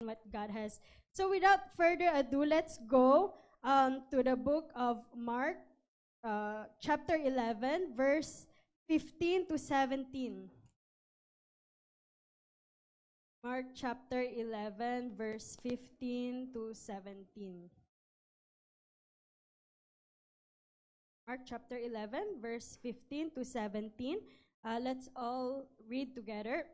what God has. So without further ado, let's go to the book of Mark, chapter 11, verse 15 to 17. Mark chapter 11, verse 15 to 17. Mark chapter 11, verse 15 to 17. Let's all read together.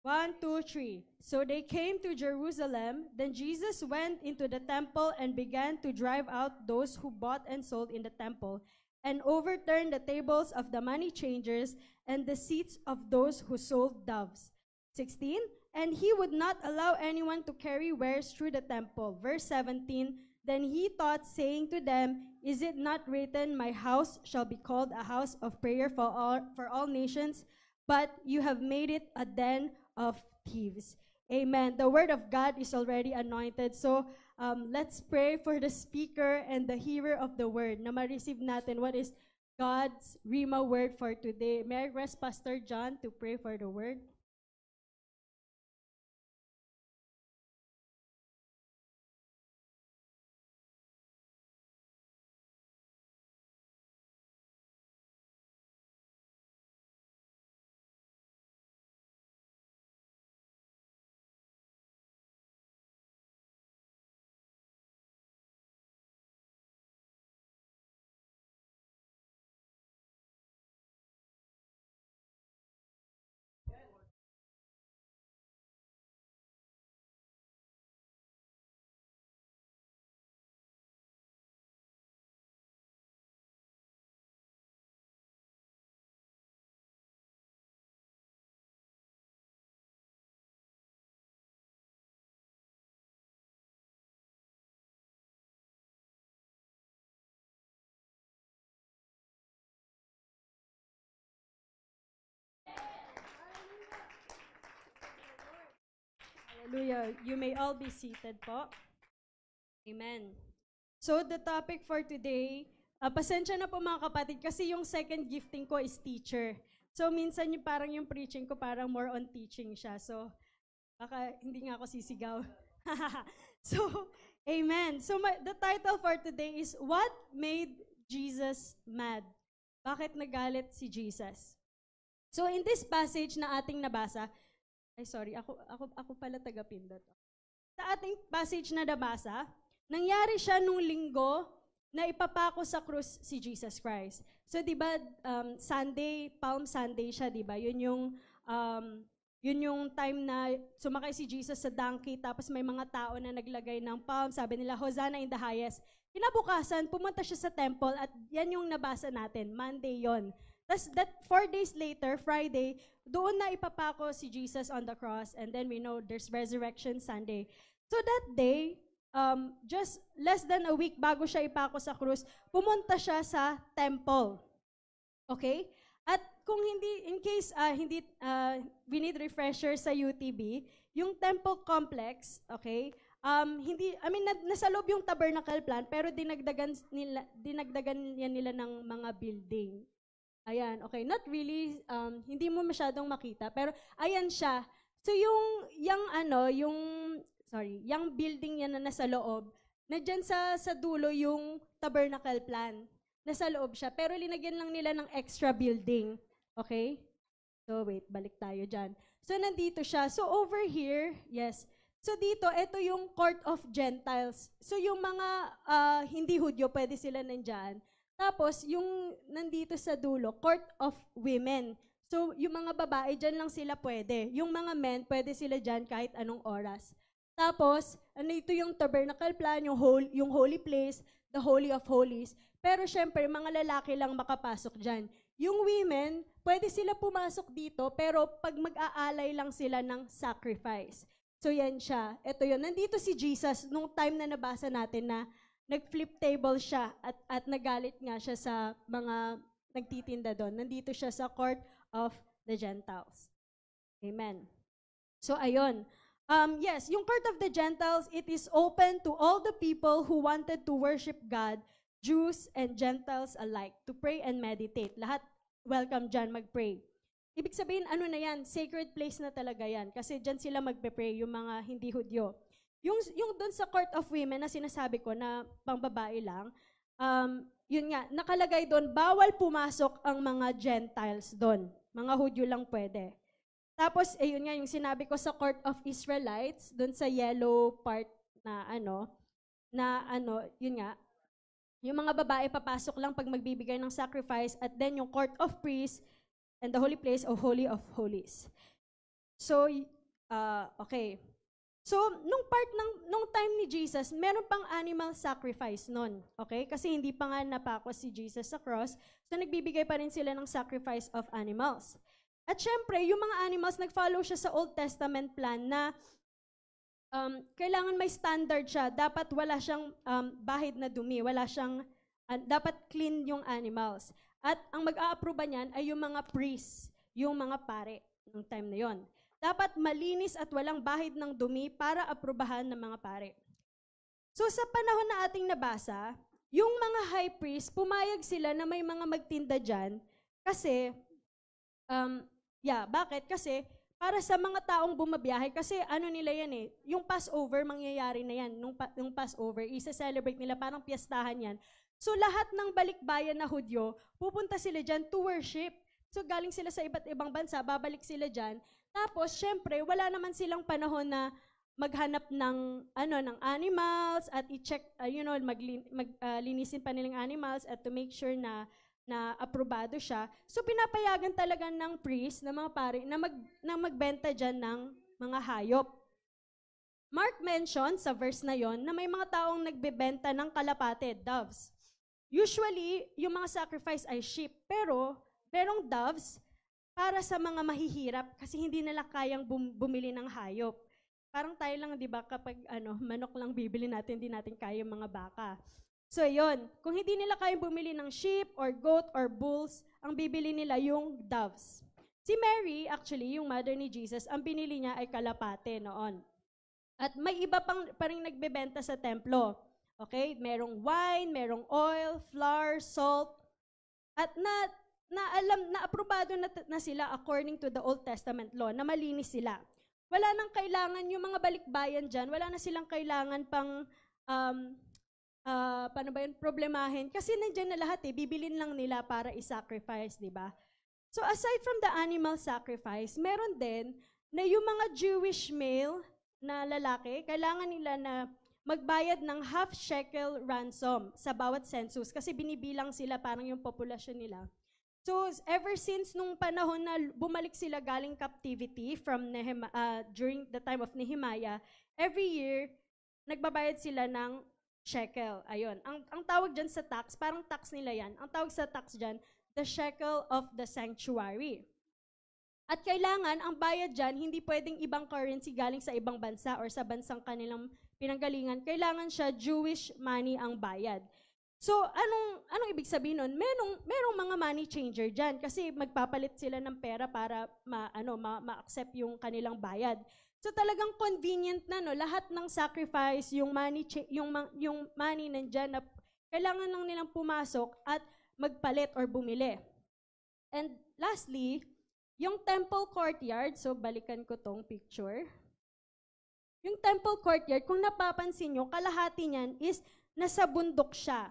1, 2, 3. So they came to Jerusalem. Then Jesus went into the temple and began to drive out those who bought and sold in the temple, and overturned the tables of the money changers and the seats of those who sold doves. 16. And he would not allow anyone to carry wares through the temple. Verse 17. Then he taught, saying to them, Is it not written, My house shall be called a house of prayer for all nations? But you have made it a den of thieves. Amen. The word of God is already anointed. So let's pray for the speaker and the hearer of the word na ma-receive natin what is God's Rhema word for today. May I request Pastor John to pray for the word? Hallelujah. You may all be seated po. Amen. So the topic for today, pasensya na po mga kapatid kasi yung second gifting ko is teacher. So minsan yung parang yung preaching ko parang more on teaching siya. So baka hindi nga ako sisigaw. So, amen. So the title for today is What Made Jesus Mad? Bakit nagalit si Jesus? So in this passage na ating nabasa, ako pala taga-pindot. Sa ating passage na nabasa, nangyari siya nung linggo na ipapako sa krus si Jesus Christ. So 'di ba Sunday, Palm Sunday siya, 'di ba? Yun yung time na sumakay si Jesus sa donkey tapos may mga tao na naglagay ng palm, sabi nila Hosanna in the highest. Kinabukasan, pumunta siya sa temple at yan yung nabasa natin, Monday yon. Tapos 4 days later, Friday, doon na ipapako si Jesus on the cross, and then we know there's resurrection Sunday. So that day, just less than a week bago siya ipako sa krus, pumunta siya sa temple. Okay? At kung hindi, in case we need refresher sa UTB, yung temple complex, okay, nasa loob yung tabernacle plan, pero dinagdagan nila ng mga building. Ayan, okay, not really, hindi mo masyadong makita, pero ayan siya. So yung building yan na nasa loob, nadyan sa dulo yung tabernacle plan. Nasa loob siya, pero linagyan lang nila ng extra building. Okay? So wait, balik tayo dyan. So nandito siya. So over here, yes. So dito, ito yung court of Gentiles. So yung mga hindi Hudyo, pwede sila nandyan. Tapos yung nandito sa dulo, court of women. So yung mga babae, dyan lang sila pwede. Yung mga men, pwede sila dyan kahit anong oras. Tapos, ito yung tabernacle plan, yung holy place, the holy of holies. Pero syempre, mga lalaki lang makapasok dyan. Yung women, pwede sila pumasok dito, pero pag mag-aalay lang sila ng sacrifice. So yan siya. Ito yun. Nandito si Jesus, nung time na nabasa natin na nag-flip table siya at nagalit nga siya sa mga nagtitinda doon. Nandito siya sa court of the Gentiles. Amen. So ayun. Yes, yung court of the Gentiles, it is open to all the people who wanted to worship God, Jews and Gentiles alike, to pray and meditate. Lahat welcome dyan mag-pray. ibig sabihin, ano na yan, sacred place na talaga yan. Kasi dyan sila magpe-pray, yung mga hindi Hudyo. Yung doon sa court of women na sinasabi ko na pangbabae lang, yun nga, nakalagay doon, bawal pumasok ang mga Gentiles doon. Mga Hudyo lang pwede. Tapos, yun nga, yung sinabi ko sa court of Israelites, doon sa yellow part yun nga, yung mga babae papasok lang pag magbibigay ng sacrifice, at then yung court of priests and the holy place o Holy of Holies. So, okay. So, nung time ni Jesus, meron pang animal sacrifice nun. Okay? Kasi hindi pa nga napako si Jesus sa cross, so nagbibigay pa rin sila ng sacrifice of animals. At syempre, yung mga animals, nag-follow siya sa Old Testament plan na kailangan may standard siya. Dapat wala siyang bahid na dumi. Wala siyang, dapat clean yung animals. At ang mag-a-aproba niyan ay yung mga priests, yung mga pare ng time na yon. Dapat malinis at walang bahid ng dumi para aprobahan ng mga pare. So sa panahon na ating nabasa, yung mga high priest, pumayag sila na may mga magtinda dyan kasi, bakit? Kasi para sa mga taong bumabiyahe, kasi ano nila yan yung Passover, mangyayari na yan. Nung Passover, isa-celebrate nila, parang piyestahan yan. So lahat ng balikbayan na Hudyo, pupunta sila dyan to worship. So galing sila sa iba't ibang bansa, babalik sila dyan. Tapos, syempre, wala naman silang panahon na maghanap ng animals at i-check, linisin pa nilang animals at to make sure na aprobado siya. So, pinapayagan talaga ng priest, ng mga pari, na magbenta dyan ng mga hayop. Mark mentioned sa verse na yon na may mga taong nagbebenta ng kalapate, doves. Usually, yung mga sacrifice ay sheep, pero merong doves para sa mga mahihirap kasi hindi nila kayang bumili ng hayop. Parang tayo lang, di ba, kapag manok lang bibili natin, hindi natin kaya yung mga baka. So, yun. Kung hindi nila kayang bumili ng sheep or goat or bulls, ang bibili nila yung doves. Si Mary, actually, yung mother ni Jesus, ang binili niya ay kalapate noon. At may iba pa rin nagbebenta sa templo. Okay? Merong wine, merong oil, flour, salt. At aprobado na sila according to the Old Testament law, na malinis sila. Wala nang kailangan, yung mga balikbayan dyan, wala na silang kailangan pang problemahin. Kasi nandiyan na lahat bibilin lang nila para i-sacrifice, di ba? So aside from the animal sacrifice, meron din na yung mga Jewish male na lalaki, kailangan nila na magbayad ng half shekel ransom sa bawat census kasi binibilang sila parang yung populasyon nila. So ever since nung panahon na bumalik sila galing captivity from during the time of Nehemiah, every year, nagbabayad sila ng shekel. Ayun. Ang tawag dyan sa tax, parang tax nila yan. Ang tawag sa tax dyan, the shekel of the sanctuary. At kailangan, ang bayad dyan, hindi pwedeng ibang currency galing sa ibang bansa or sa bansang kanilang pinanggalingan. Kailangan siya Jewish money ang bayad. So, anong ibig sabihin nun? Merong mga money changer dyan kasi magpapalit sila ng pera para ma-accept yung kanilang bayad. So talagang convenient na lahat ng sacrifice, yung money nandiyan na kailangan lang nilang pumasok at magpalit or bumili. And lastly, yung temple courtyard, so balikan ko tong picture. Yung temple courtyard, kung napapansin nyo, kalahati niyan is nasa bundok siya.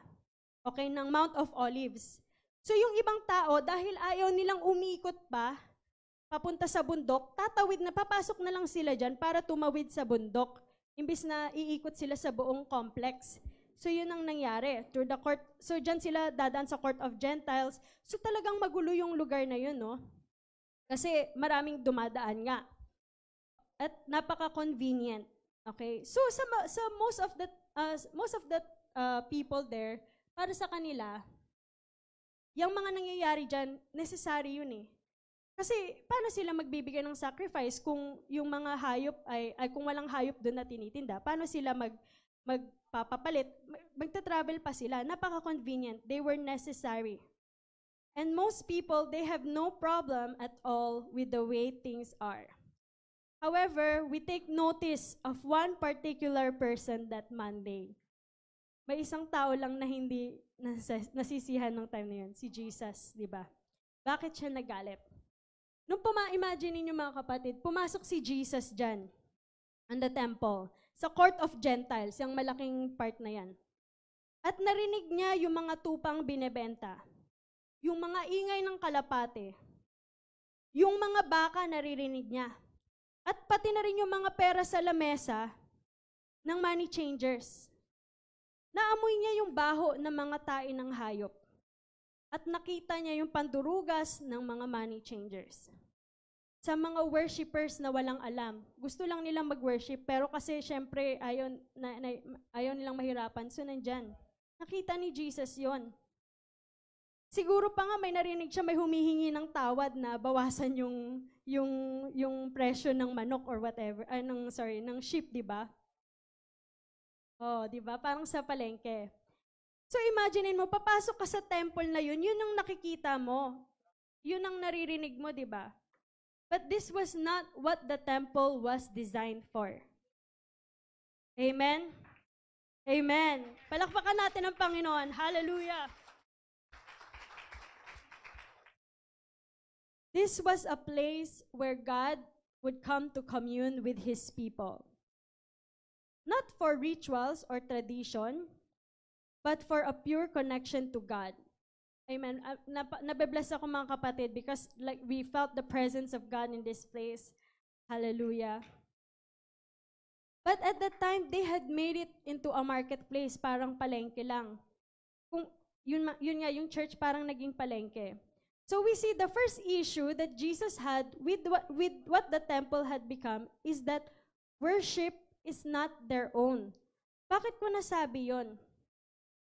Okay, ng Mount of Olives. So yung ibang tao, dahil ayaw nilang umikot pa, papunta sa bundok, papasok na lang sila dyan para tumawid sa bundok, imbis na iikot sila sa buong complex. So yun ang nangyari. Through the court, so dyan sila dadaan sa court of Gentiles. So talagang magulo yung lugar na yun, no? Kasi maraming dumadaan nga. At napaka-convenient. Okay? So sa most of the people there, para sa kanila, yung mga nangyayari dyan, necessary yun Kasi paano sila magbibigay ng sacrifice kung yung mga hayop kung walang hayop doon na tinitinda, paano sila magpapapalit? Magta-travel pa sila. Napaka-convenient. They were necessary. And most people, they have no problem at all with the way things are. However, we take notice of one particular person that Monday. May isang tao lang na hindi nasisihan ng time na yun, si Jesus, di ba? Bakit siya nagalit? Nung imagine ninyo mga kapatid, pumasok si Jesus dyan, on the temple, sa court of Gentiles, yung malaking part na yan. At narinig niya yung mga tupang binebenta, yung mga ingay ng kalapate, yung mga baka naririnig niya, at pati na rin yung mga pera sa lamesa ng money changers. Naamoy niya yung baho ng mga tain ng hayop. At nakita niya yung pandurugas ng mga money changers. Sa mga worshipers na walang alam, gusto lang nilang mag-worship, pero kasi syempre ayaw nilang mahirapan, so nandyan. Nakita ni Jesus yon. Siguro pa nga may narinig siya, may humihingi ng tawad na bawasan yung presyo ng manok or whatever, ng sheep, di ba? Oh, di ba? Parang sa palengke. So imaginein mo, papasok ka sa temple na yun ang nakikita mo. Yun ang naririnig mo, di ba? But this was not what the temple was designed for. Amen? Amen. Palakpakan natin ang Panginoon. Hallelujah. This was a place where God would come to commune with His people. Not for rituals or tradition, but for a pure connection to God. Amen. Nabe-bless ako mga kapatid because like we felt the presence of God in this place. Hallelujah. But at that time, they had made it into a marketplace, parang palengke lang. Yun nga, yung church parang naging palengke. So we see the first issue that Jesus had with what the temple had become is that worship is not their own. Bakit ko nasabi yon?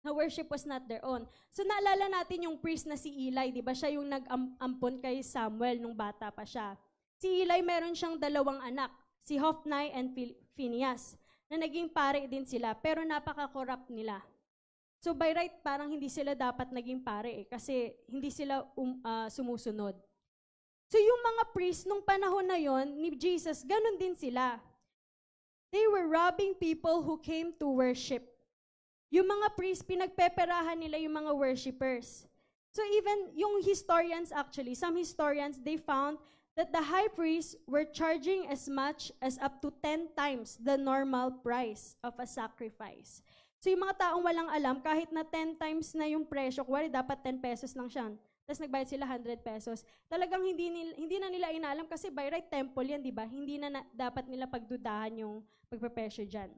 Na worship was not their own. So naalala natin yung priest na si Eli, di ba? Siya yung nag-ampon kay Samuel nung bata pa siya. Si Eli meron siyang 2 anak, si Hophni and Phinehas, na naging pare din sila, pero napaka-corrupt nila. So by right, parang hindi sila dapat naging pare kasi hindi sila sumusunod. So yung mga priest nung panahon na yon ni Jesus, ganun din sila. They were robbing people who came to worship. Yung mga priests, pinagpeperahan nila yung mga worshipers. So even yung historians actually, some historians, they found that the high priests were charging as much as up to 10 times the normal price of a sacrifice. So yung mga taong walang alam, kahit na 10 times na yung presyo, kuwari dapat 10 pesos lang siya, tapos nagbayad sila 100 pesos, talagang hindi na nila inaalam kasi by right temple yan, di ba? Hindi na dapat nila pagdudahan yung pagpepresyo dyan.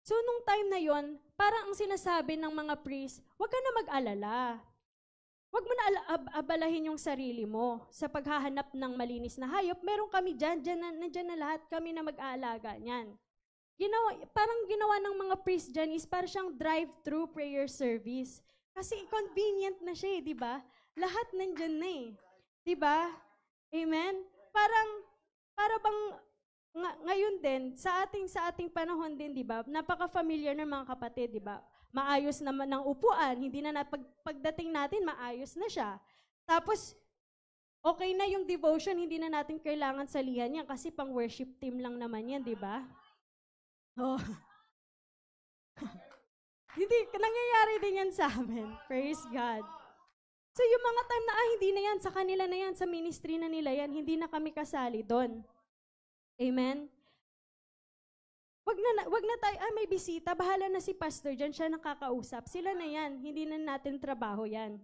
So, nung time na yon, parang ang sinasabi ng mga priest, huwag ka na mag-alala. Huwag mo na abalahin yung sarili mo sa paghahanap ng malinis na hayop. Meron kami dyan, nandyan na lahat, kami na mag-aalaga niyan. Parang ginawa ng mga priest dyan is parang siyang drive-thru prayer service. Kasi convenient na siya di ba? Lahat nandyan na di ba? Amen? Para bang, ngayon din, sa ating panahon din, di ba? Napaka-familiar ng mga kapatid, di ba? Maayos naman ng upuan, hindi na pagdating natin, maayos na siya. Tapos, okay na yung devotion, hindi na natin kailangan salihan yan kasi pang worship team lang naman yan, di ba? Oh. Hindi, nangyayari din yan sa amin. Praise God. So yung mga time na, hindi na yan, sa kanila na yan, sa ministry na nila yan, hindi na kami kasali doon. Amen? Wag na tayo, may bisita, bahala na si pastor dyan, siya nakakausap. Sila na yan, hindi na natin trabaho yan.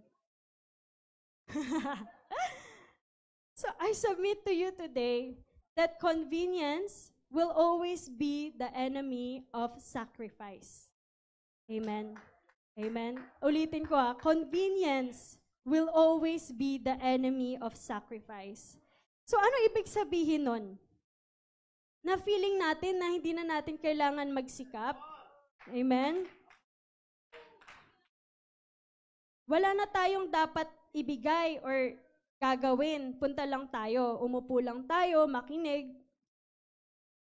So I submit to you today that convenience will always be the enemy of sacrifice. Amen. Amen. Ulitin ko convenience will always be the enemy of sacrifice. So ano ibig sabihin nun? Na feeling natin na hindi na natin kailangan magsikap. Amen? Wala na tayong dapat ibigay or gagawin. Punta lang tayo, umupo lang tayo, makinig.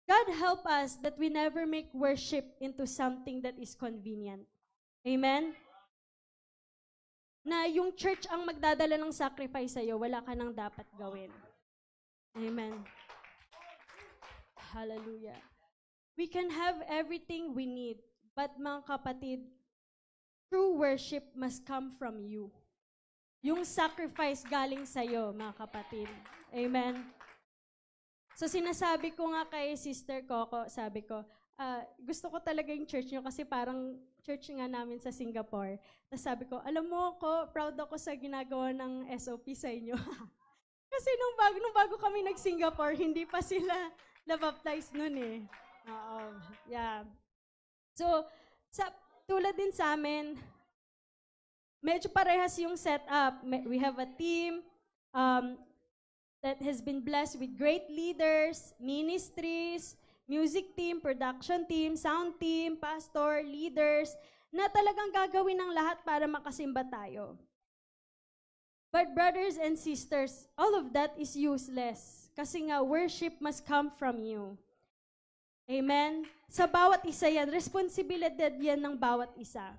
God help us that we never make worship into something that is convenient. Amen? Na yung church ang magdadala ng sacrifice sa'yo, wala ka nang dapat gawin. Amen. Hallelujah. We can have everything we need, but mga kapatid, true worship must come from you. yung sacrifice galing sa'yo, mga kapatid. Amen. So sinasabi ko nga kay Sister Coco, sabi ko, gusto ko talaga yung church nyo kasi parang church nga namin sa Singapore. Tapos sabi ko, alam mo ko, proud ako sa ginagawa ng SOP sa inyo. Kasi nung bago kami nag-Singapore, hindi pa sila na-baptize nun eh. Oo, yeah. So, tulad din sa amin, medyo parehas yung setup. We have a team that has been blessed with great leaders, ministries, music team, production team, sound team, pastor, leaders, na talagang gagawin ng lahat para makasimba tayo. But brothers and sisters, all of that is useless. Kasi nga, worship must come from you. Amen? Sa bawat isa yan, responsibilidad yan ng bawat isa.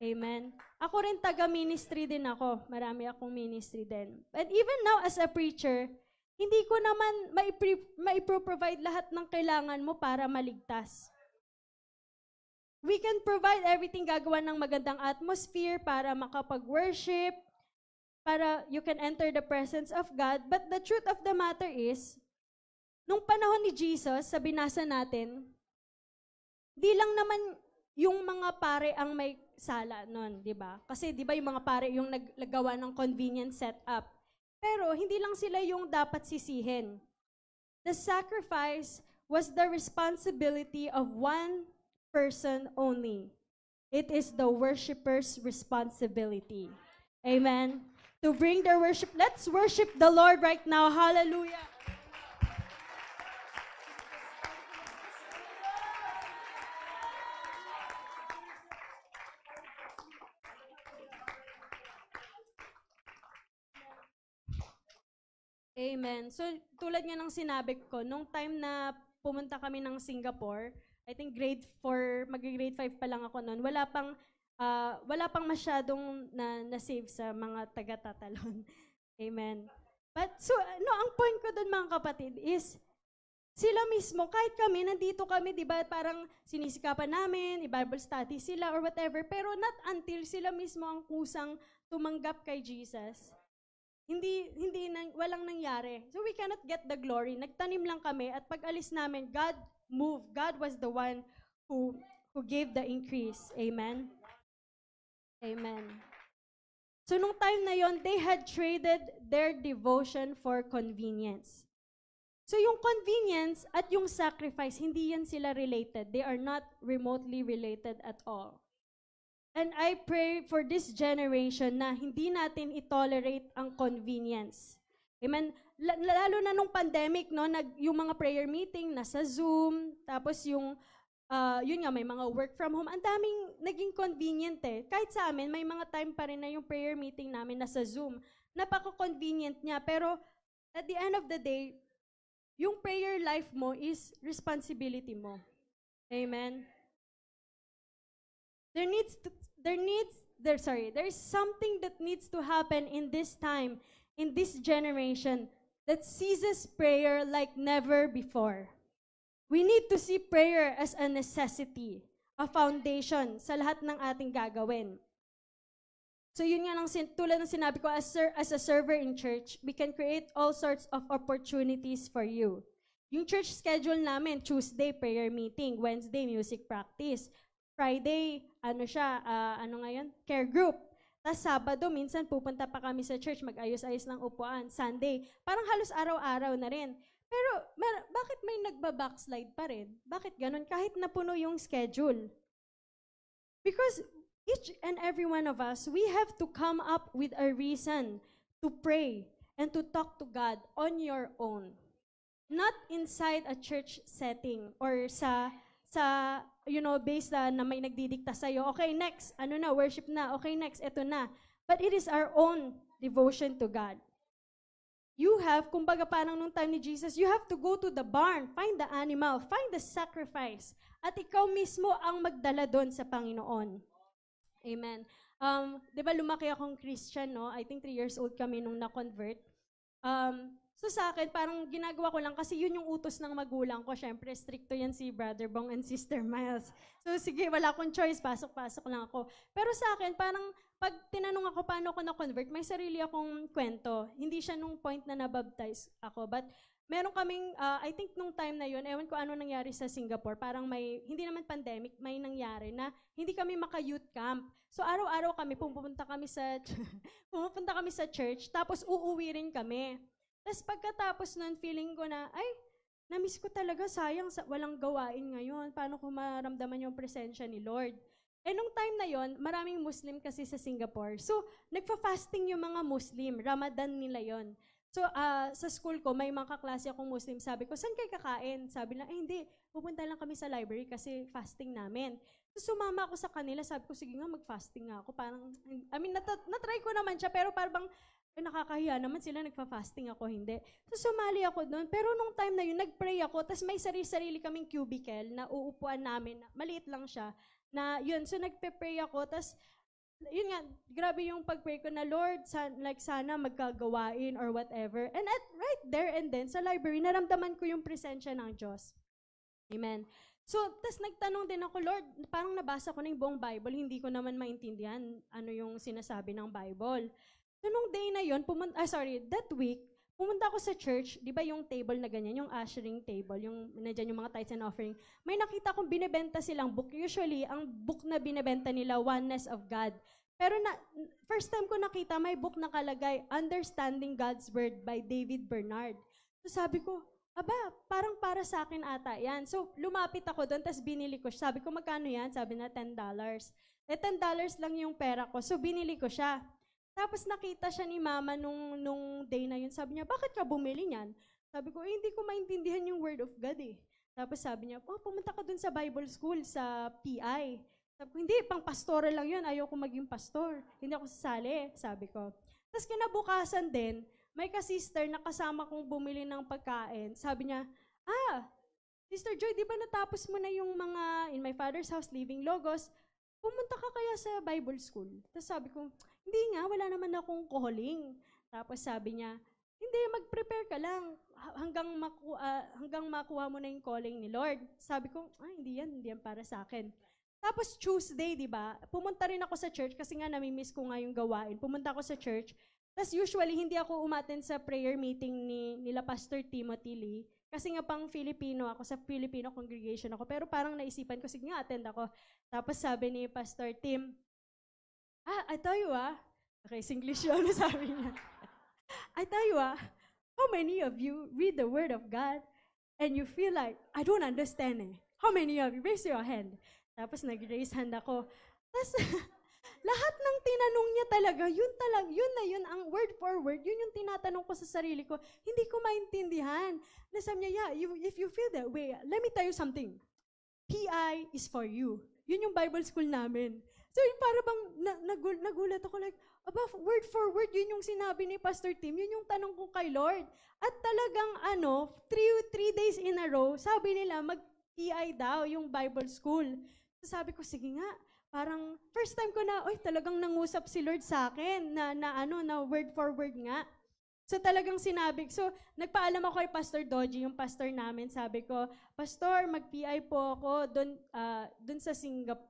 Amen? Ako rin taga-ministry din ako. Marami akong ministry din. And even now as a preacher, hindi ko naman maipro-provide lahat ng kailangan mo para maligtas. We can provide everything, gagawa ng magandang atmosphere para makapag-worship, para you can enter the presence of God. But the truth of the matter is, nung panahon ni Jesus, sa binasa natin, di lang naman yung mga pare ang may sala nun, di ba? Kasi di ba yung mga pare yung naggagawa ng convenient setup. Pero hindi lang sila yung dapat sisihin. The sacrifice was the responsibility of one person only. It is the worshiper's responsibility. Amen? To bring their worship. Let's worship the Lord right now. Hallelujah. Amen. So, tulad nga ng sinabi ko, nung time na pumunta kami ng Singapore, I think grade 4, mag-grade 5 pa lang ako noon, wala pang masyadong na-save sa mga taga-Tatalon. Amen. But, so, ang point ko doon mga kapatid is, sila mismo, kahit kami, nandito kami, di ba, parang sinisikapan namin, i-Bible study sila or whatever, pero not until sila mismo ang kusang tumanggap kay Jesus, walang nangyari. So we cannot get the glory. Nagtanim lang kami at pag alis namin, God moved. God was the one who gave the increase. Amen? Amen. So nung time na yon, they had traded their devotion for convenience. So yung convenience at yung sacrifice, hindi yan sila related. They are not remotely related at all. And I pray for this generation na hindi natin i-tolerate ang convenience. Amen? Lalo na nung pandemic, no, yung mga prayer meeting nasa Zoom, tapos yun nga, may mga work from home. Ang daming naging convenient eh. Kahit sa amin, may mga time pa rin na yung prayer meeting namin nasa Zoom. Napaka-convenient niya. Pero at the end of the day, yung prayer life mo is responsibility mo. Amen? There's something that needs to happen in this time, in this generation, that seizes prayer like never before. We need to see prayer as a necessity, a foundation sa lahat ng ating gagawin. So yun nga, tulad ng sinabi ko, as a server in church, we can create all sorts of opportunities for you. Yung church schedule namin, Tuesday, prayer meeting, Wednesday, music practice, Friday, care group. Tapos Sabado, minsan pupunta pa kami sa church, mag-ayos-ayos ng upuan. Sunday, parang halos araw-araw na rin. Pero bakit may nagba-backslide pa rin? Bakit ganun? Kahit napuno yung schedule. Because each and every one of us, we have to come up with a reason to pray and to talk to God on your own. Not inside a church setting or based na may nagdidikta sa'yo, okay, next, worship na, okay, next, eto na. But it is our own devotion to God. You have, kumbaga parang nung time ni Jesus, you have to go to the barn, find the animal, find the sacrifice, at ikaw mismo ang magdala doon sa Panginoon. Amen. Di ba lumaki akong Christian, no? I think 3 years old kami nung na-convert. So sa akin, parang ginagawa ko lang kasi yun yung utos ng magulang ko. Syempre, stricto yan si Brother Bong and Sister Miles. So sige, wala akong choice, pasok-pasok lang ako. Pero sa akin, parang pag tinanong ako paano ako na-convert, may sarili akong kwento. Hindi siya nung point na nabaptize ako. But meron kaming, I think nung time na yun, ewan ko ano nangyari sa Singapore, parang may, hindi naman pandemic, may nangyari na hindi kami maka-youth camp. So araw-araw kami, pupunta kami sa, pupunta kami sa church, tapos uuwi rin kami. Tapos pagkatapos nun, feeling ko na, ay, na-miss ko talaga, sayang, walang gawain ngayon. Paano ko maramdaman yung presensya ni Lord? Eh, nung time na yon, maraming Muslim kasi sa Singapore. So, nagfa-fasting yung mga Muslim. Ramadan nila yon. So, sa school ko, may mga kaklase akong Muslim. Sabi ko, saan kayo kakain? Sabi na, hindi, pupunta lang kami sa library kasi fasting namin. So, sumama ako sa kanila. Sabi ko, sige nga, mag-fasting nga ako. Parang, I mean, natry ko naman siya, pero parang, nakakahiya naman sila, nagfa-fasting ako, hindi. So, sumali ako doon. Pero nung time na yun, nag-pray ako, tapos may sarili-sarili kaming cubicle na uupuan namin, maliit lang siya, na yun. So, nagpe-pray ako, tapos, yun nga, grabe yung pag-pray ko na, Lord, sana magkagawain or whatever. And right there and then, sa library, naramdaman ko yung presensya ng Diyos. Amen. So, tas nagtanong din ako, Lord, parang nabasa ko na yung buong Bible, hindi ko naman maintindihan ano yung sinasabi ng Bible. So, nung day na yun, that week, pumunta ako sa church, di ba yung table na ganyan, yung ushering table, yung nandiyan yung mga tithes and offering, may nakita kong binibenta silang book. Usually, ang book na binibenta nila, Oneness of God. Pero first time ko nakita, may book nakalagay, Understanding God's Word by David Bernard. So sabi ko, aba, parang para sa akin ata yan. So lumapit ako doon, tapos binili ko siya. Sabi ko, magkano yan? Sabi na, $10. Eh, $10 lang yung pera ko. So binili ko siya. Tapos nakita siya ni Mama nung day na yun. Sabi niya, bakit ka bumili niyan? Sabi ko, hindi ko maintindihan yung Word of God eh. Tapos sabi niya, pumunta ka dun sa Bible School, sa PI. Sabi ko, hindi, pang pastoral lang yun. Ayaw ko maging pastor. Hindi ako sasali, sabi ko. Tapos kinabukasan din, may ka-sister na kasama kong bumili ng pagkain. Sabi niya, Sister Joy, di ba natapos mo na yung mga In My Father's House, Living Logos? Pumunta ka kaya sa Bible School? Tapos sabi ko, hindi nga, wala naman akong calling. Tapos sabi niya, hindi, mag-prepare ka lang hanggang makuha mo na yung calling ni Lord. Sabi ko, hindi yan para sa akin. Tapos Tuesday, di ba, pumunta rin ako sa church kasi nga namimiss ko nga yung gawain. Pumunta ako sa church. Tapos usually, hindi ako umattend sa prayer meeting nila Pastor Timothy Lee. Kasi nga pang Filipino ako, sa Filipino congregation ako. Pero parang naisipan ko, sige nga, attend ako. Tapos sabi ni Pastor Tim, I tell you okay, Singlish yun, sabi niya. I tell you how many of you read the Word of God and you feel like, I don't understand eh. How many of you? Raise your hand. Tapos nag-raise hand ako. Tapos, lahat ng tinanong niya talaga, yun na yun, ang word for word, yun yung tinatanong ko sa sarili ko. Hindi ko maintindihan. Nasabi niya, if you feel that way, let me tell you something. PI is for you. Yun yung Bible school namin. So, para bang nagulat ako like, word for word, yun yung sinabi ni Pastor Tim, yun yung tanong ko kay Lord. At talagang 3 days in a row, sabi nila, mag-PI daw yung Bible school. So, sabi ko, sige nga, parang first time ko na, talagang nangusap si Lord sa akin na word for word nga. So talagang sinabi, so nagpaalam ako kay Pastor Doji, yung pastor namin, sabi ko, Pastor, mag-PI po ako doon sa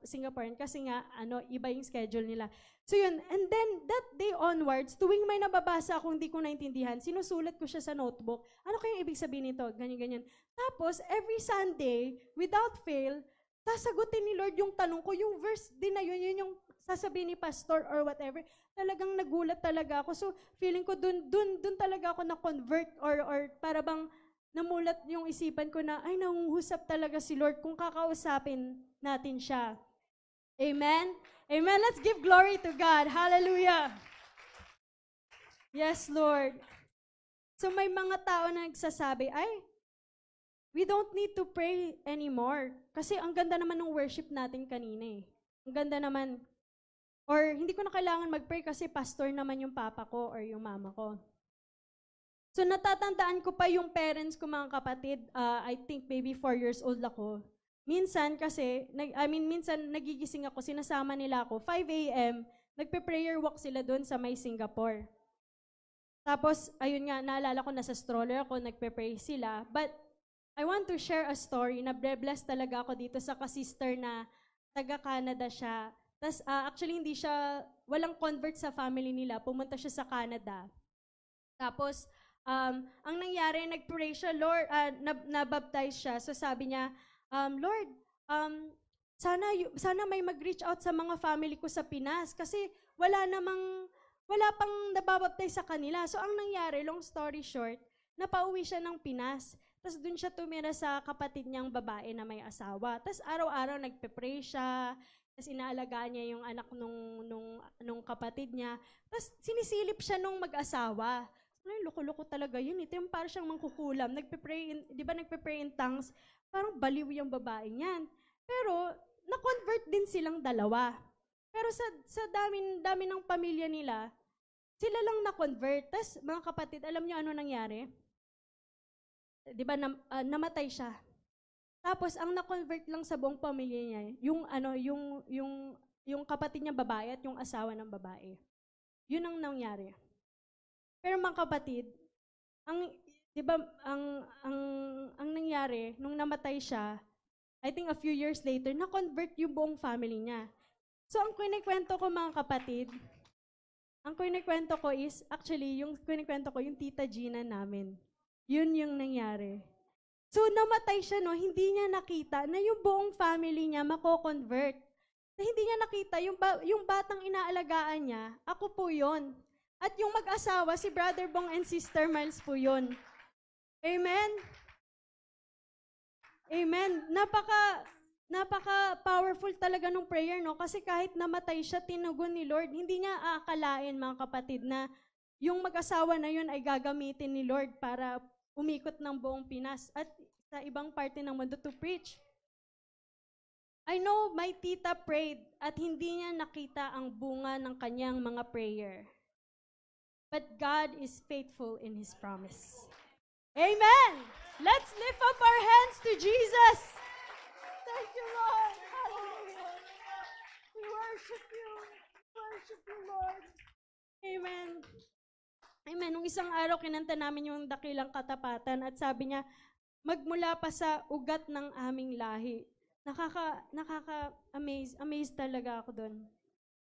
Singapore kasi nga, iba yung schedule nila. So yun, and then that day onwards, tuwing may nababasa akong hindi ko naintindihan, sinusulat ko siya sa notebook. Ano kayang ibig sabihin nito? Ganyan-ganyan. Tapos, every Sunday, without fail, sasagutin ni Lord yung tanong ko, yung verse din na yun yung sasabihin ni pastor or whatever. Talagang nagulat talaga ako. So, feeling ko dun talaga ako na-convert or para bang namulat yung isipan ko na, nanguhusap talaga si Lord kung kakausapin natin siya. Amen? Amen? Let's give glory to God. Hallelujah! Yes, Lord. So, may mga tao na nagsasabi, we don't need to pray anymore. Kasi ang ganda naman ng worship natin kanina eh. Ang ganda naman. Or hindi ko na kailangan mag-pray kasi pastor naman yung papa ko or yung mama ko. So natatandaan ko pa yung parents ko, mga kapatid, I think maybe 4 years old ako. Minsan kasi, minsan nagigising ako, sinasama nila ako, 5 a.m., nagpe-prayer walk sila doon sa may Singapore. Tapos, ayun nga, naalala ko nasa stroller ako, nagpe-pray sila. But, I want to share a story na bless talaga ako dito sa kasister na taga-Canada siya. Tapos, actually, walang convert sa family nila. Pumunta siya sa Canada. Tapos, ang nangyari, nag-pray siya, Lord, nabaptize siya. So, sabi niya, Lord, sana may mag-reach out sa mga family ko sa Pinas kasi wala pang nababaptize sa kanila. So, ang nangyari, long story short, napauwi siya ng Pinas. Tapos dun siya tumira sa kapatid niyang babae na may asawa. Tapos araw-araw nagpe-pray siya. Tapos inaalagaan niya yung anak nung kapatid niya. Tapos sinisilip siya nung mag-asawa. Ay, loko-loko talaga yun. Ito yung parang siyang mangkukulam. Di ba nagpe-pray in tongues? Parang baliw yung babae niyan. Pero, na-convert din silang dalawa. Pero sa dami ng pamilya nila, sila lang na-convert. Tapos, mga kapatid, alam niyo ano nangyari? Di ba, namatay siya. Tapos, ang na-convert lang sa buong pamilya niya, yung kapatid niya babae at yung asawa ng babae. Yun ang nangyari. Pero mga kapatid, di ba, ang nangyari, nung namatay siya, I think a few years later, na-convert yung buong family niya. So, ang kinikwento ko mga kapatid, yung tita Gina namin. Yun yung nangyari. So, namatay siya, no? Hindi niya nakita na yung buong family niya mako-convert. Hindi niya nakita, yung batang inaalagaan niya, ako po yun. At yung mag-asawa, si Brother Bong and Sister Miles po yun. Amen? Amen. Napaka-powerful talaga nung prayer, no? Kasi kahit namatay siya, tinugon ni Lord. Hindi niya aakalain, mga kapatid, na yung mag-asawa na yun ay gagamitin ni Lord para umikot ng buong Pinas at sa ibang parte ng mundo to preach. I know my tita prayed at hindi niya nakita ang bunga ng kanyang mga prayer. But God is faithful in His promise. Amen! Let's lift up our hands to Jesus. Thank you, Lord. Hallelujah. We worship you. Worship you, Lord. Amen. Amen. Nung isang araw, kinanta namin yung dakilang katapatan at sabi niya, magmula pa sa ugat ng aming lahi. Nakaka-amaze talaga ako doon.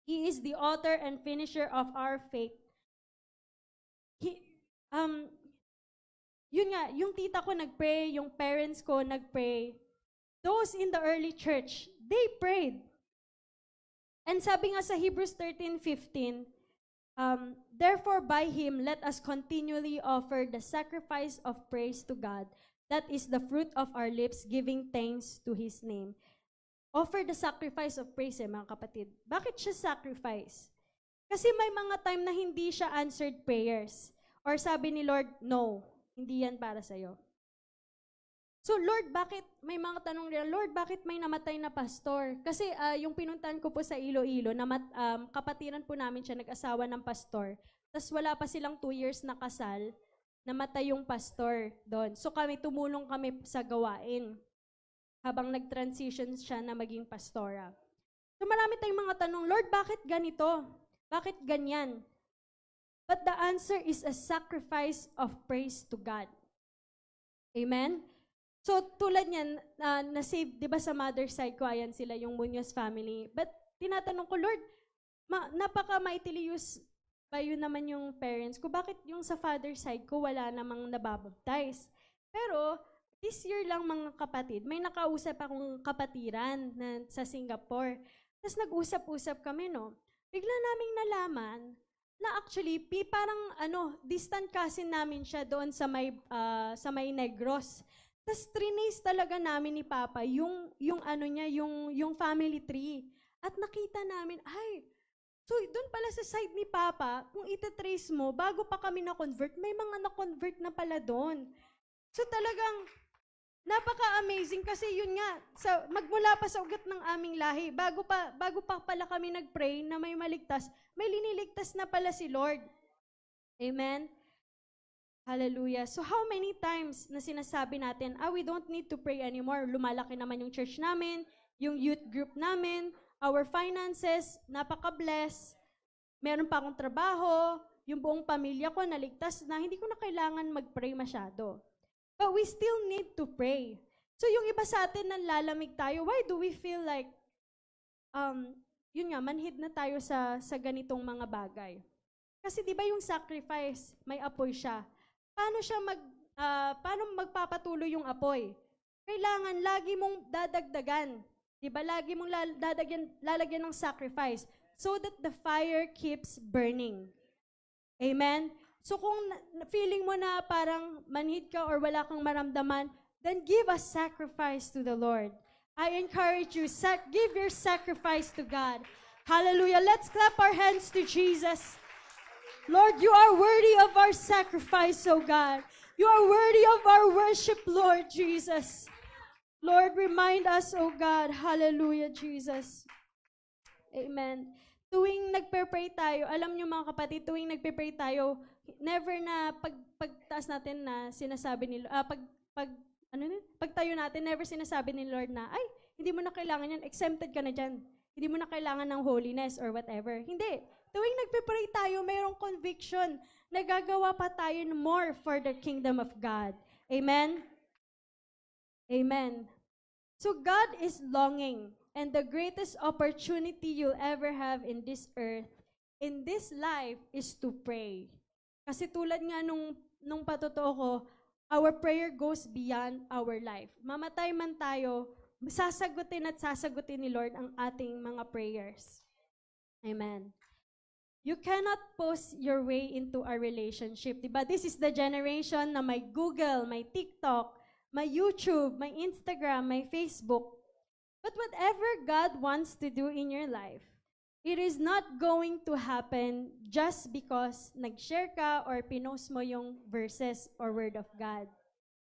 He is the author and finisher of our faith. Yun nga, yung tita ko nagpray, yung parents ko nagpray. Those in the early church, they prayed. And sabi nga sa Hebrews 13:15, therefore by Him, let us continually offer the sacrifice of praise to God. That is the fruit of our lips, giving thanks to His name. Offer the sacrifice of praise, mga kapatid. Bakit siya sacrifice? Kasi may mga time na hindi siya answered prayers. Or sabi ni Lord, no, hindi yan para sa'yo. So Lord, bakit, may mga tanong rin, Lord, bakit may namatay na pastor? Kasi yung pinuntahan ko po sa Iloilo, kapatiran po namin siya, nag-asawa ng pastor. Tapos wala pa silang 2 years na kasal, namatay yung pastor doon. So tumulong kami sa gawain habang nag-transition siya na maging pastora. So marami tayong mga tanong, Lord, bakit ganito? Bakit ganyan? But the answer is a sacrifice of praise to God. Amen? So tulad niyan, na-save, di ba sa mother side ko, ayan sila, yung Munoz family. But tinatanong ko, Lord, napaka-maitilius ba yun naman yung parents ko? Bakit yung sa father side ko wala namang nababaptize? Pero this year lang mga kapatid, may nakausap akong kapatiran sa Singapore. Tapos nag-usap-usap kami, no? Bigla naming nalaman na actually, parang distant cousin namin siya doon sa may Negros. Tapos trinace talaga namin ni Papa yung family tree. At nakita namin, so doon pala sa side ni Papa, kung itatrace mo, bago pa kami na-convert, may mga na-convert na pala doon. So talagang, napaka-amazing kasi yun nga, magmula pa sa ugat ng aming lahi, bago pa pala kami nag-pray na may maligtas, may liniligtas na pala si Lord. Amen? Hallelujah. So how many times na sinasabi natin, we don't need to pray anymore. Lumalaki naman yung church namin, yung youth group namin, our finances, napaka-bless, meron pa akong trabaho, yung buong pamilya ko naligtas na, hindi ko na kailangan mag-pray masyado. But we still need to pray. So yung iba sa atin nanlalamig tayo, why do we feel like, yun nga, manhid na tayo sa ganitong mga bagay? Kasi di ba yung sacrifice, may apoy siya. Paano magpapatuloy yung apoy? Kailangan lagi mong dadagdagan. Di ba? Lagi mong lalagyan ng sacrifice so that the fire keeps burning. Amen? So kung feeling mo na parang manhid ka or wala kang maramdaman, then give a sacrifice to the Lord. I encourage you, give your sacrifice to God. Hallelujah. Let's clap our hands to Jesus. Lord, you are worthy of our sacrifice, oh God. You are worthy of our worship, Lord Jesus. Lord, remind us, oh God. Hallelujah, Jesus. Amen. Tuwing nagpe-pray tayo, alam niyo mga kapatid, tuwing nagpe-pray tayo, never na pagtaas natin na sinasabi ni pagtayo natin, never sinasabi ni Lord na, ay, hindi mo na kailangan yan, exempted ka na dyan. Hindi mo na kailangan ng holiness or whatever. Hindi. Tuwing nagpe-pray tayo, mayroong conviction na gagawa pa tayo more for the kingdom of God. Amen? Amen. So God is longing, and the greatest opportunity you'll ever have in this earth, in this life, is to pray. Kasi tulad nga nung patotoo ko, our prayer goes beyond our life. Mamatay man tayo, sasagutin at sasagutin ni Lord ang ating mga prayers. Amen. You cannot post your way into a relationship. Diba? This is the generation na may Google, may TikTok, may YouTube, may Instagram, may Facebook. But whatever God wants to do in your life, it is not going to happen just because nag-share ka or pinost mo yung verses or word of God.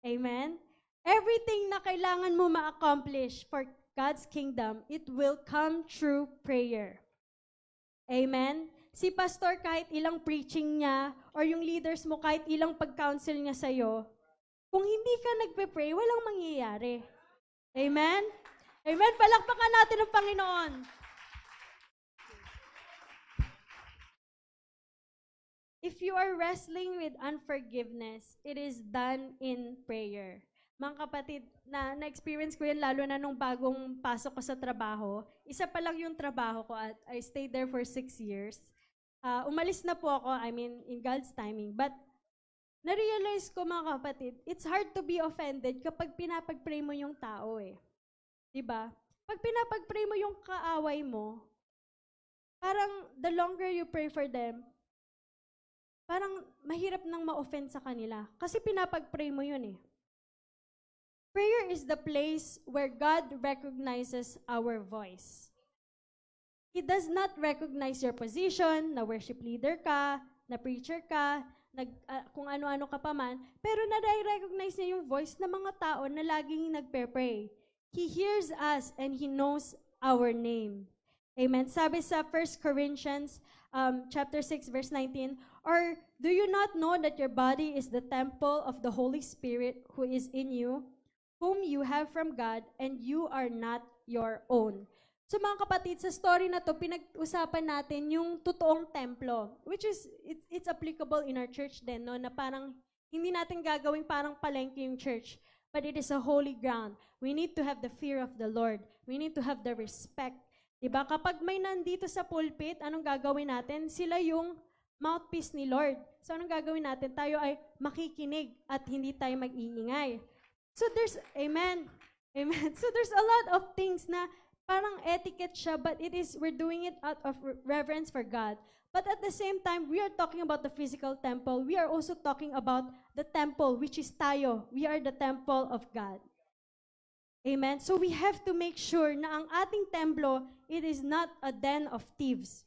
Amen? Everything na kailangan mo ma-accomplish for God's kingdom, it will come through prayer. Amen? Si pastor, kahit ilang preaching niya, or yung leaders mo, kahit ilang pag-counsel niya sa'yo, kung hindi ka nagpe-pray, walang mangyayari. Amen? Amen? Palakpakan natin ang Panginoon. If you are wrestling with unforgiveness, it is done in prayer. Mga kapatid, na-experience ko yan lalo na nung bagong pasok ko sa trabaho. Isa pa lang yung trabaho ko at I stayed there for 6 years. Umalis na po ako, in God's timing. But na-realize ko mga kapatid, it's hard to be offended kapag pinapag-pray mo yung tao eh. Diba? Pag pinapag-pray mo yung kaaway mo, parang the longer you pray for them, parang mahirap nang ma-offend sa kanila. Kasi pinapag-pray mo yun eh. Prayer is the place where God recognizes our voice. He does not recognize your position, na worship leader ka, na preacher ka, kung ano-ano ka pa man, pero na-recognize niya yung voice ng mga tao na laging nagpe-pray. He hears us and He knows our name. Amen. Sabi sa 1 Corinthians chapter 6 verse 19, or do you not know that your body is the temple of the Holy Spirit who is in you, whom you have from God, and you are not your own? So mga kapatid, sa story na to, pinag-usapan natin yung totoong templo, which is, it's applicable in our church din, no? Na parang, hindi natin gagawing parang palengke yung church, but it is a holy ground. We need to have the fear of the Lord. We need to have the respect. Diba? Kapag may nandito sa pulpit, anong gagawin natin? Sila yung mouthpiece ni Lord. So anong gagawin natin? Tayo ay makikinig at hindi tayo mag-iingay. So there's, amen. Amen. So there's a lot of things na parang etiquette siya, but we're doing it out of reverence for God. But at the same time, we are talking about the physical temple. We are also talking about the temple, which is tayo. We are the temple of God. Amen? So we have to make sure na ang ating templo, it is not a den of thieves.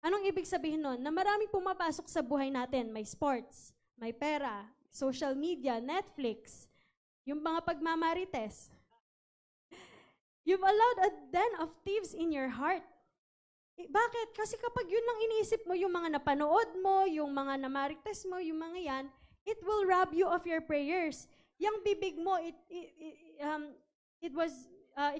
Anong ibig sabihin nun? Na maraming pumapasok sa buhay natin. May sports, may pera, social media, Netflix, yung mga pagmamarites. You've allowed a den of thieves in your heart. Bakit? Kasi kapag yun lang iniisip mo, yung mga napanood mo, yung mga namarites mo, yung mga yan, it will rob you of your prayers. Yung bibig mo, it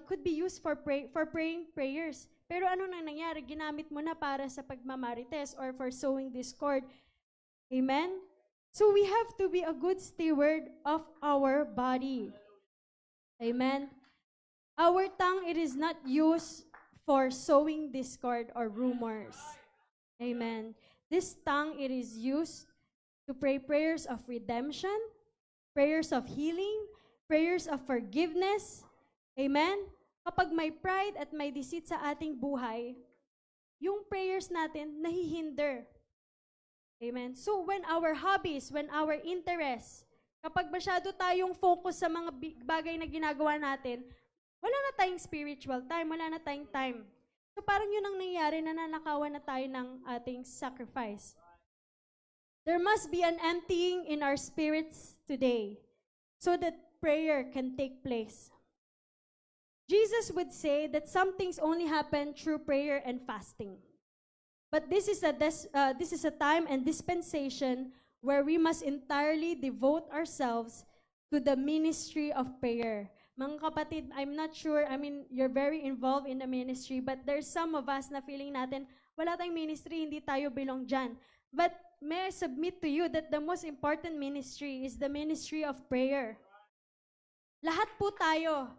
could be used for praying prayers. Pero ano nang nangyari? Ginamit mo na para sa pagmamarites or for sowing discord. Amen? So we have to be a good steward of our body. Amen? Our tongue, it is not used for sowing discord or rumors. Amen. This tongue, it is used to pray prayers of redemption, prayers of healing, prayers of forgiveness. Amen? Kapag may pride at may deceit sa ating buhay, yung prayers natin nahihinder. Amen? So when our hobbies, when our interests, kapag masyado tayong focus sa mga bagay na ginagawa natin, wala na tayong spiritual time, wala na tayong time. So parang yun ang nangyayari, nananakawan na tayo ng ating sacrifice. There must be an emptying in our spirits today so that prayer can take place. Jesus would say that some things only happen through prayer and fasting. But this is a time and dispensation where we must entirely devote ourselves to the ministry of prayer. Mga kapatid, I'm not sure, you're very involved in the ministry, but there's some of us na feeling natin, wala tayong ministry, hindi tayo belong dyan. But may I submit to you that the most important ministry is the ministry of prayer. Lahat po tayo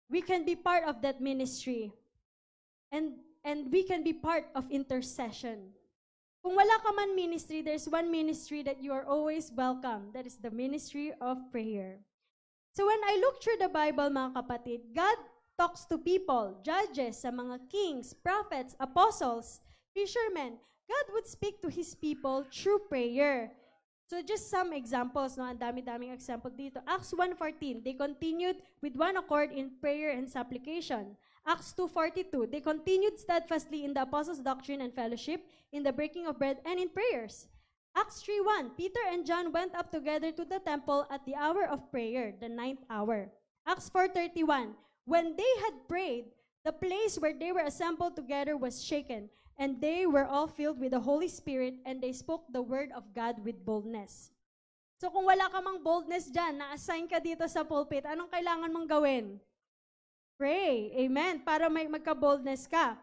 we can be part of that ministry. And we can be part of intercession. Kung wala ka man ministry, there's one ministry that you are always welcome. That is the ministry of prayer. So when I look through the Bible, mga kapatid, God talks to people, judges, sa mga kings, prophets, apostles, fishermen. God would speak to His people through prayer. So just some examples, no? Ang dami-daming example dito. Acts 1:14, they continued with one accord in prayer and supplication. Acts 2:42, they continued steadfastly in the apostles' doctrine and fellowship, in the breaking of bread, and in prayers. Acts 3:1, Peter and John went up together to the temple at the hour of prayer, the 9th hour. Acts 4:31, when they had prayed, the place where they were assembled together was shaken, and they were all filled with the Holy Spirit, and they spoke the word of God with boldness. So kung wala ka mang boldness dyan, na-assign ka dito sa pulpit, anong kailangan mong gawin? Pray. Amen. Para may magka-boldness ka.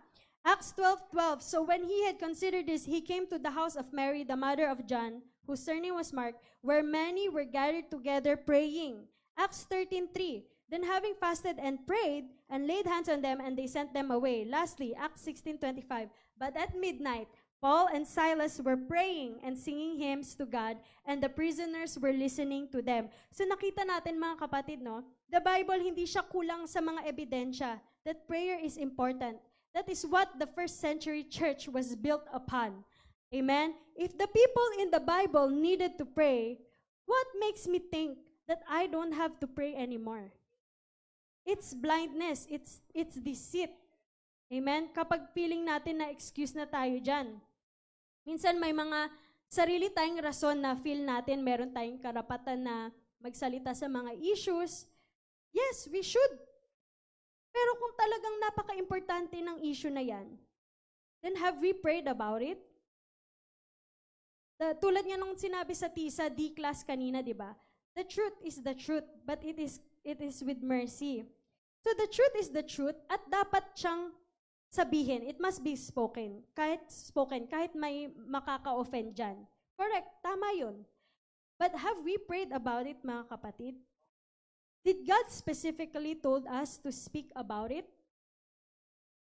Acts 12:12. So when he had considered this, he came to the house of Mary, the mother of John, whose surname was Mark, where many were gathered together praying. Acts 13:3. Then having fasted and prayed, and laid hands on them, and they sent them away. Lastly, Acts 16:25. But at midnight, Paul and Silas were praying and singing hymns to God, and the prisoners were listening to them. So nakita natin, mga kapatid, no? The Bible, hindi siya kulang sa mga ebidensya that prayer is important. That is what the first century church was built upon. Amen? If the people in the Bible needed to pray, what makes me think that I don't have to pray anymore? It's blindness. It's deceit. Amen? Kapag feeling natin na excuse na tayo dyan. Minsan may mga sarili tayong rason na feel natin meron tayong karapatan na magsalita sa mga issues. Yes, we should. Pero kung talagang napaka-importante ng issue na yan, then have we prayed about it? Tulad nga nung sinabi sa TISA D-class kanina, di ba? The truth is the truth, but it is with mercy. So the truth is the truth, at dapat siyang sabihin. It must be spoken. Kahit may makaka-offend dyan. Correct, tama yun. But have we prayed about it, mga kapatid? Did God specifically told us to speak about it?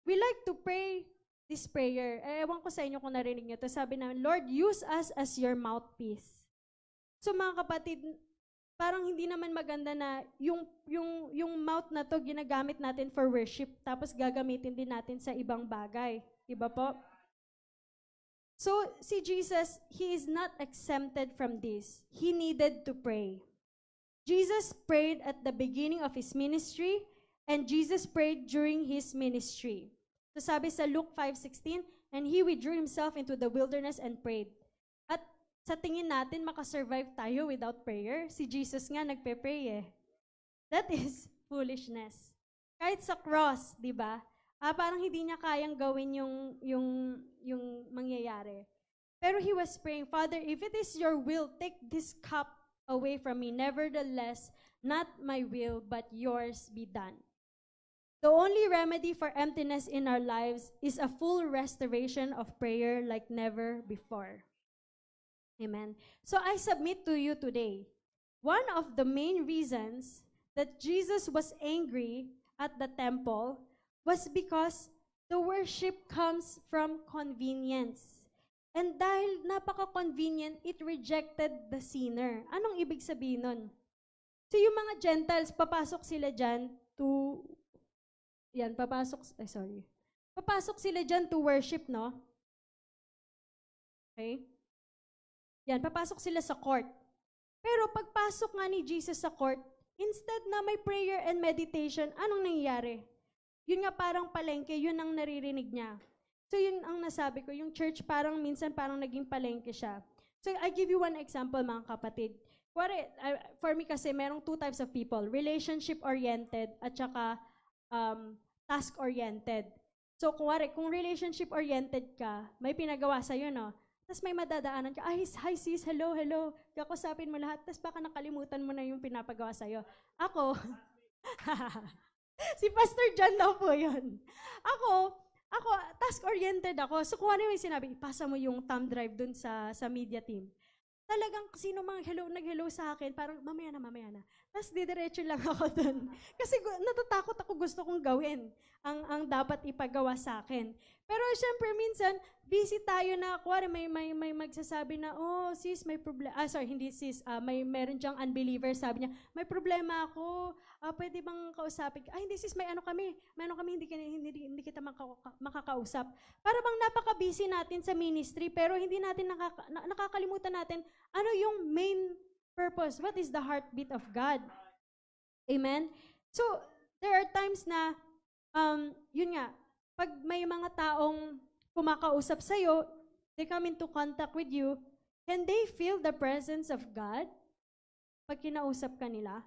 We like to pray this prayer. Ewan ko sa inyo kung narinig nyo to. Sabi namin, Lord, use us as your mouthpiece. So mga kapatid, parang hindi naman maganda na yung mouth na to ginagamit natin for worship, tapos gagamitin din natin sa ibang bagay. Diba po? So, si Jesus, He is not exempted from this. He needed to pray. Jesus prayed at the beginning of His ministry, and Jesus prayed during His ministry. So sabi sa Luke 5:16, and He withdrew Himself into the wilderness and prayed. At sa tingin natin, makasurvive tayo without prayer. Si Jesus nga nagpe-pray eh. That is foolishness. Kahit sa cross, di ba? Parang hindi niya kayang gawin yung mangyayari. Pero He was praying, Father, if it is your will, take this cup away from me. Nevertheless, not my will, but yours be done. The only remedy for emptiness in our lives is a full restoration of prayer like never before. Amen. So I submit to you today, one of the main reasons that Jesus was angry at the temple was because the worship comes from convenience. And dahil napaka-convenient, it rejected the sinner. Anong ibig sabihin nun? So yung mga Gentiles, papasok sila dyan papasok sila dyan to worship, no? Okay? Yan, papasok sila sa court. Pero pagpasok nga ni Jesus sa court, instead na may prayer and meditation, anong nangyayari? Yun nga parang palengke, yun ang naririnig niya. So yun ang nasabi ko, yung church minsan parang naging palengke siya. So I give you one example mga kapatid. For me kasi, merong two types of people, relationship-oriented at saka task-oriented. So kung relationship-oriented ka, may pinagawa sa'yo, no? Tapos may madadaanan ka, hi sis, hello. Kakusapin mo lahat, tapos baka nakalimutan mo na yung pinapagawa sa'yo. Ako, si Pastor John daw po yun. Ako, task-oriented ako. So kung ano yung sinabi, ipasa mo yung thumb drive dun sa media team. Talagang sino mang nag-hello sa akin, parang mamaya na. Tapos didiretso lang ako dun. Kasi natatakot ako, gusto kong gawin ang dapat ipagawa sa akin. Pero syempre minsan, busy tayo na, kuwari may magsasabi na, oh sis, may problema, hindi sis, meron dyang unbeliever, sabi niya, may problema ako, pwede bang kausapin? Hindi sis, may ano kami, hindi kita makakausap. Para bang napaka-busy natin sa ministry, pero hindi natin nakakalimutan natin, ano yung main purpose? What is the heartbeat of God? Amen? So, there are times na, yun nga, pag may mga taong kumakausap sa'yo, they come into contact with you, can they feel the presence of God pag kinausap ka nila?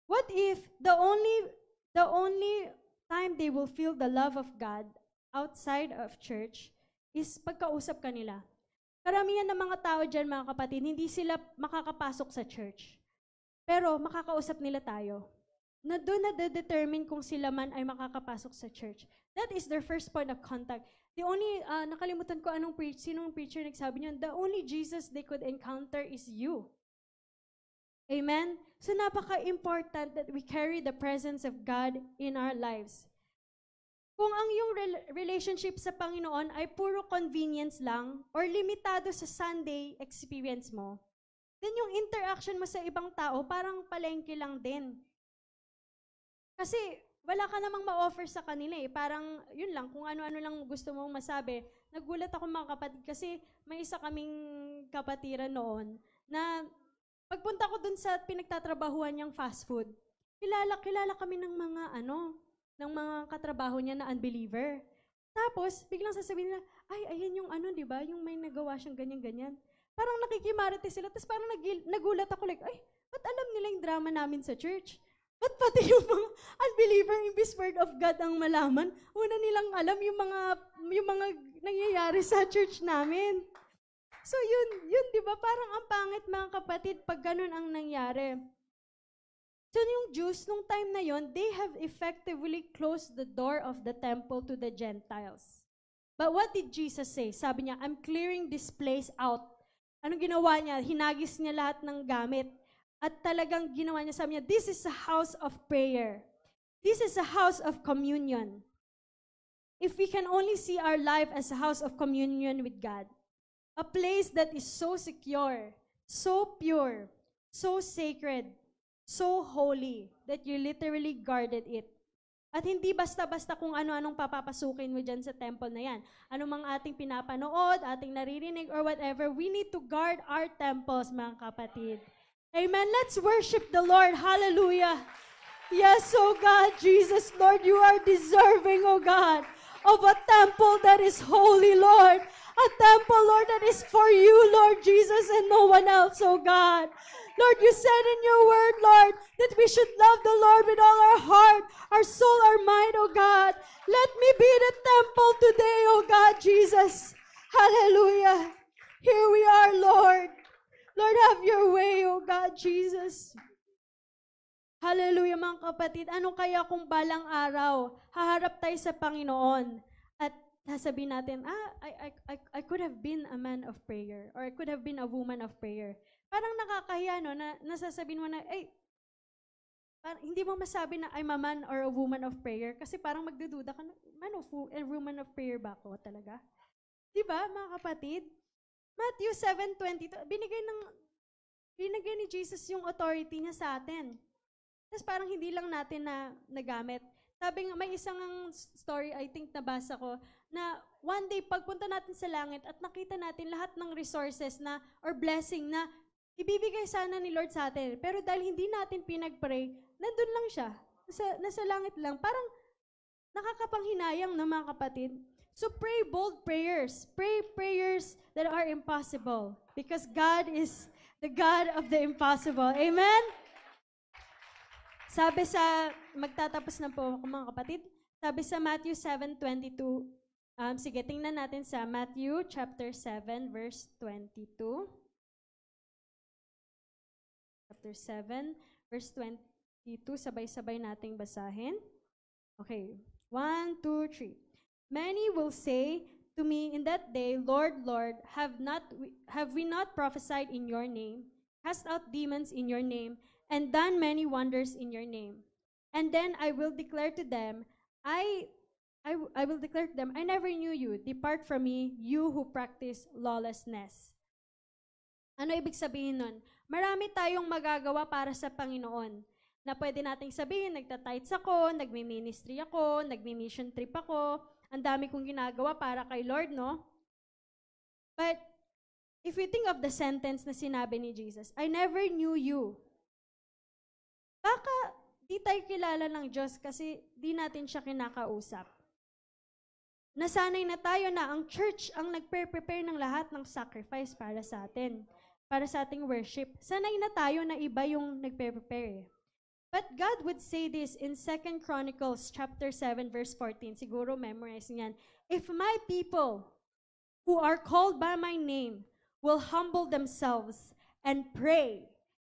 What if the only time they will feel the love of God outside of church is pagkausap ka nila? Karamihan ng mga tao dyan, mga kapatid, hindi sila makakapasok sa church. Pero makakausap nila tayo. Na doon na-determine kung sila man ay makakapasok sa church. That is their first point of contact. The only, nakalimutan ko sinong preacher nagsabi niyon, the only Jesus they could encounter is you. Amen? So napaka-important that we carry the presence of God in our lives. Kung ang yung relationship sa Panginoon ay puro convenience lang or limitado sa Sunday experience mo, then yung interaction mo sa ibang tao parang palengke lang din. Kasi wala ka namang ma-offer sa kanila eh. Parang yun lang, kung ano-ano lang gusto mong masabi. Nagulat ako mga kapatid kasi may isa kaming kapatiran noon na pagpunta ko dun sa pinagtatrabahuan niyang fast food, kilala kami ng mga katrabaho niya na unbeliever. Tapos, biglang sasabihin nila, ayan yung di ba? Yung may nagawa siyang ganyan-ganyan. Parang nakikimarite sila, tapos parang nagulat ako like, ba't alam nila yung drama namin sa church? Ba't pati yung mga unbeliever, imbis word of God ang malaman, una nilang alam yung mga nangyayari sa church namin. So yun, di ba? Parang ang pangit mga kapatid pag ganun ang nangyari. So yung Jews, nung time na yon, they have effectively closed the door of the temple to the Gentiles. But what did Jesus say? Sabi niya, I'm clearing this place out. Anong ginawa niya? Hinagis niya lahat ng gamit. At talagang ginawa niya, sabi niya, this is a house of prayer. This is a house of communion. If we can only see our life as a house of communion with God, a place that is so secure, so pure, so sacred, so holy, that you literally guarded it. At hindi basta-basta kung ano-anong papapasukin mo dyan sa temple na yan. Ano mang ating pinapanood, ating naririnig, or whatever, we need to guard our temples, mga kapatid. Amen. Let's worship the Lord. Hallelujah. Yes, oh God, Jesus, Lord, you are deserving, oh God, of a temple that is holy, Lord. A temple, Lord, that is for you, Lord Jesus, and no one else, oh God. Lord, you said in your word, Lord, that we should love the Lord with all our heart, our soul, our mind, oh God. Let me be the temple today, oh God, Jesus. Hallelujah. Here we are, Lord. Lord, have your way, oh God, Jesus. Hallelujah, mga kapatid. Ano kaya kung balang araw, haharap tayo sa Panginoon at sasabihin natin, I could have been a man of prayer or I could have been a woman of prayer. Parang nakakahiya, no, na nasasabihin mo na, parang hindi mo masabi na I'm a man or a woman of prayer kasi parang magdududa ka na, man of a woman of prayer ba ako talaga? Diba, mga kapatid? Matthew 7:22, binigay ni Jesus yung authority niya sa atin. Tapos parang hindi lang natin na nagamit. Sabi nga, may isang story, I think nabasa ko, na one day, pagpunta natin sa langit at nakita natin lahat ng resources na, or blessing na ibibigay sana ni Lord sa atin. Pero dahil hindi natin pinag-pray, nandun lang siya. Nasa langit lang. Parang nakakapanghinayang na mga kapatid. So pray bold prayers. Pray prayers that are impossible. Because God is the God of the impossible. Amen? Sabi sa, magtatapos na po ako mga kapatid, sabi sa Matthew 7:22, sige, tingnan natin sa Matthew chapter 7, verse 22. Chapter 7, verse 22, sabay-sabay nating basahin. Okay, 1, 2, 3. Many will say to me in that day, Lord, Lord, have we not prophesied in your name, cast out demons in your name, and done many wonders in your name? And then I will declare to them, I will declare to them, I never knew you. Depart from me, you who practice lawlessness. Ano ibig sabihin nun? Marami tayong magagawa para sa Panginoon. Na pwede nating sabihin, nagtatights ako, nagmi-ministry ako, nagmi-mission trip ako, ang dami kong ginagawa para kay Lord, no? But if you think of the sentence na sinabi ni Jesus, I never knew you. Baka di tayo kilala ng Diyos kasi di natin siya kinakausap. Nasanay na tayo na ang church ang nagpe-prepare ng lahat ng sacrifice para sa atin, para sa ating worship. Sanay na tayo na iba yung nagpe-prepare. But God would say this in 2 Chronicles chapter 7 verse 14. Siguro memorize niyan. If my people who are called by my name will humble themselves and pray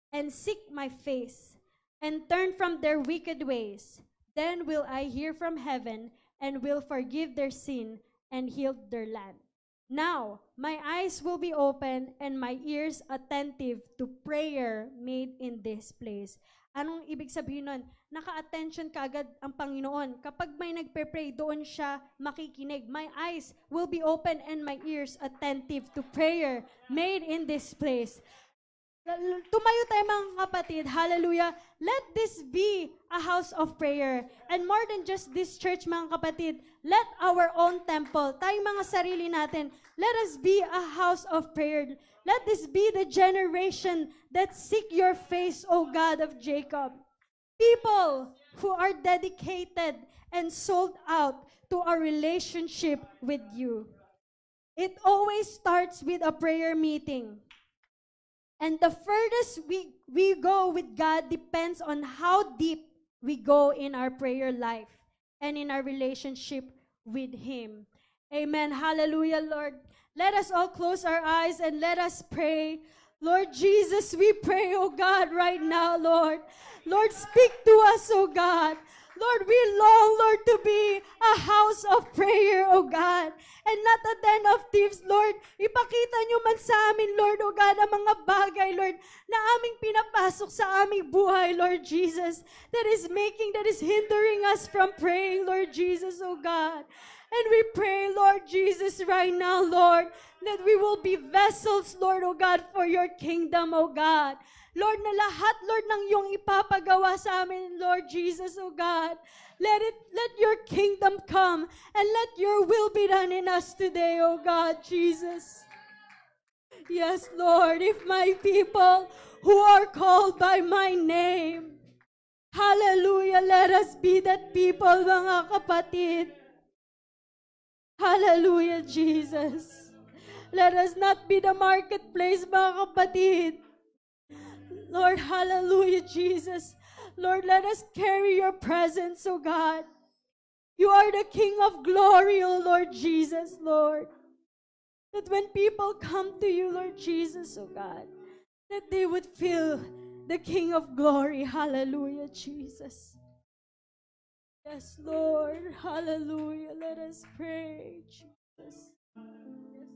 and seek my face and turn from their wicked ways, then will I hear from heaven and will forgive their sin and heal their land. Now, my eyes will be open and my ears attentive to prayer made in this place. Anong ibig sabihin nun? Naka-attention kaagad ang Panginoon. Kapag may nagpe-pray, doon siya makikinig. My eyes will be open and my ears attentive to prayer made in this place. Tumayo tayo mga kapatid. Hallelujah. Let this be a house of prayer. And more than just this church, mga kapatid, let our own temple, tayong mga sarili natin, let us be a house of prayer. Let this be the generation that seek your face, O God of Jacob. People who are dedicated and sold out to a relationship with you. It always starts with a prayer meeting. And the furthest we go with God depends on how deep we go in our prayer life and in our relationship with Him. Amen. Hallelujah, Lord. Let us all close our eyes and let us pray. Lord Jesus, we pray, oh God, right now, Lord. Lord, speak to us, oh God. Lord, we long, Lord, to be a house of prayer, O God, and not a den of thieves, Lord. Ipakita nyo man sa amin, Lord, O God, ang mga bagay, Lord, na aming pinapasok sa aming buhay, Lord Jesus, that is hindering us from praying, Lord Jesus, O God. And we pray, Lord Jesus, right now, Lord, that we will be vessels, Lord, O God, for your kingdom, O God. Lord, na lahat, Lord, ng iyong ipapagawa sa amin, Lord Jesus, O God. Let your kingdom come and let your will be done in us today, O God, Jesus. Yes, Lord, if my people who are called by my name, hallelujah, let us be that people, mga kapatid. Hallelujah, Jesus. Let us not be the marketplace, mga kapatid. Lord, hallelujah, Jesus. Lord, let us carry your presence, O God. You are the King of glory, O Lord Jesus, Lord. That when people come to you, Lord Jesus, O God, that they would feel the King of glory. Hallelujah, Jesus. Yes, Lord. Hallelujah. Let us pray, Jesus. Yes,